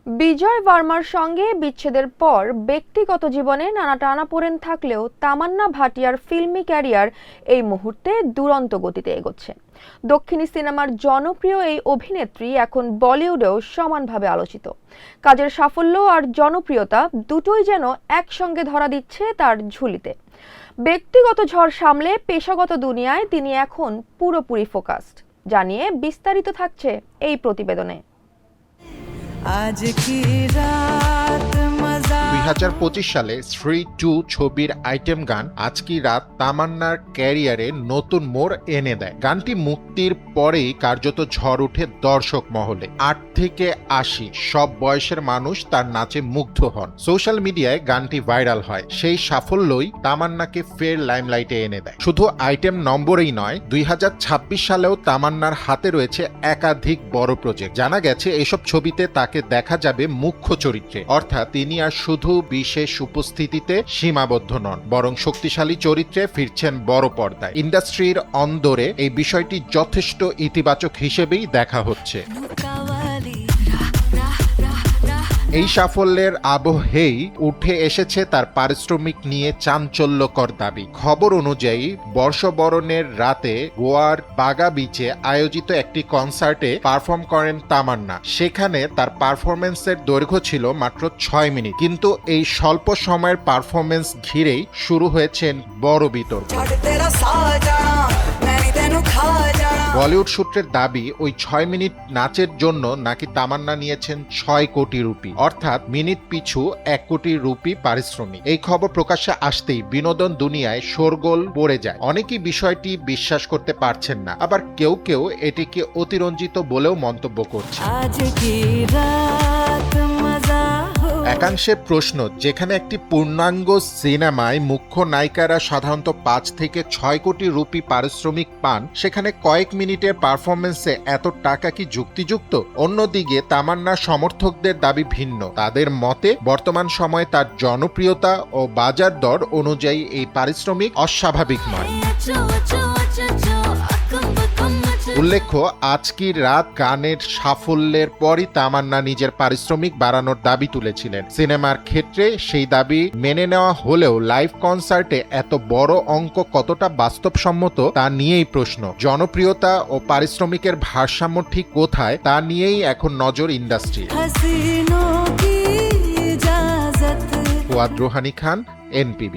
বিজয় ভার্মার সঙ্গে বিচ্ছেদের পর ব্যক্তিগত জীবনে নানা টানাপোড়েন থাকলেও তামান্না ভাটিয়ার ফিল্মি ক্যারিয়ার এই মুহূর্তে দুরন্ত গতিতে এগোচ্ছে। দক্ষিণী সিনেমার জনপ্রিয় এই অভিনেত্রী এখন বলিউডেও সমানভাবে আলোচিত। কাজের সাফল্য আর জনপ্রিয়তা দুটোই যেন একসঙ্গে ধরা দিচ্ছে তার ঝুলিতে। ব্যক্তিগত ঝড় সামলে পেশাগত দুনিয়ায় তিনি এখন পুরোপুরি ফোকাসড, জানিয়ে বিস্তারিত থাকছে এই প্রতিবেদনে। 2025 সালে স্ত্রী 2 ছবির আইটেম গান আজ কি রাত তামান্নার ক্যারিয়ারে নতুন মোড় এনে দেয়। গানটি মুক্তির পরেই কার্যত ঝড় উঠে দর্শক মহলে। 8 থেকে 80 সব বয়সের মানুষ তার নাচে মুগ্ধ হন। সোশ্যাল মিডিয়ায় গানটি ভাইরাল হয়। সেই সাফল্যই তামান্নাকে ফের লাইমলাইটে এনে দেয়। শুধু আইটেম নম্বরেই নয়, 2026 সালেও তামান্নার হাতে রয়েছে একাধিক বড় প্রজেক্ট। জানা গেছে এসব ছবিতে তাকে দেখা যাবে মুখ্য চরিত্রে, অর্থাৎ তিনি আর শুধু বিশেষ উপস্থিতিতে সীমাবদ্ধ নন, বরং শক্তিশালী চরিত্রে ফিরছেন বড় পর্দায়। ইন্ডাস্ট্রির অন্দরে এই বিষয়টি যথেষ্ট ইতিবাচক হিসেবেই দেখা হচ্ছে। এই সাফল্যের আবহেই উঠে এসেছে তার পারিশ্রমিক নিয়ে চাঞ্চল্যকর দাবি। খবর অনুযায়ী বর্ষবরণের রাতে গোয়ার বাগা বিচে আয়োজিত একটি কনসার্টে পারফর্ম করেন তামান্না। সেখানে তার পারফরমেন্সের দৈর্ঘ্য ছিল মাত্র 6 মিনিট, কিন্তু এই স্বল্প সময়ের পারফরমেন্স ঘিরেই শুরু হয়েছে বড় বিতর্ক। বলিউড সূত্রের দাবি, ওই 6 মিনিট নাচের জন্য নাকি তামান্না নিয়েছেন 6 কোটি রুপি, অর্থাৎ মিনিট পিছু 1 কোটি রুপি পারিশ্রমিক। এই খবর প্রকাশ্যে আসতেই বিনোদন দুনিয়ায় শোরগোল পড়ে যায়। অনেকেই বিষয়টি বিশ্বাস করতে পারছেন না, আবার কেউ কেউ এটিকে অতিরঞ্জিত বলেও মন্তব্য করছে। একাংশের প্রশ্ন, যেখানে একটি পূর্ণাঙ্গ সিনেমায় মুখ্য নায়িকারা সাধারণত 5 থেকে 6 কোটি রুপি পারিশ্রমিক পান, সেখানে কয়েক মিনিটের পারফরমেন্সে এত টাকা কি যুক্তিযুক্ত? অন্যদিকে তামান্নার সমর্থকদের দাবি ভিন্ন। তাদের মতে বর্তমান সময়ে তার জনপ্রিয়তা ও বাজার দর অনুযায়ী এই পারিশ্রমিক অস্বাভাবিক নয়। উল্লেখ্য, আজ কি রাত গানের সাফল্যের পরই তামান্না নিজের পারিশ্রমিক বাড়ানোর দাবি তুলেছিলেন। সিনেমার ক্ষেত্রে সেই দাবি মেনে নেওয়া হলেও লাইভ কনসার্টে এত বড় অঙ্ক কতটা বাস্তবসম্মত তা নিয়েই প্রশ্ন। জনপ্রিয়তা ও পারিশ্রমিকের ভারসাম্য ঠিক কোথায় তা নিয়েই এখন নজর ইন্ডাস্ট্রির। ফুয়াদ রোহানী খান, NPB।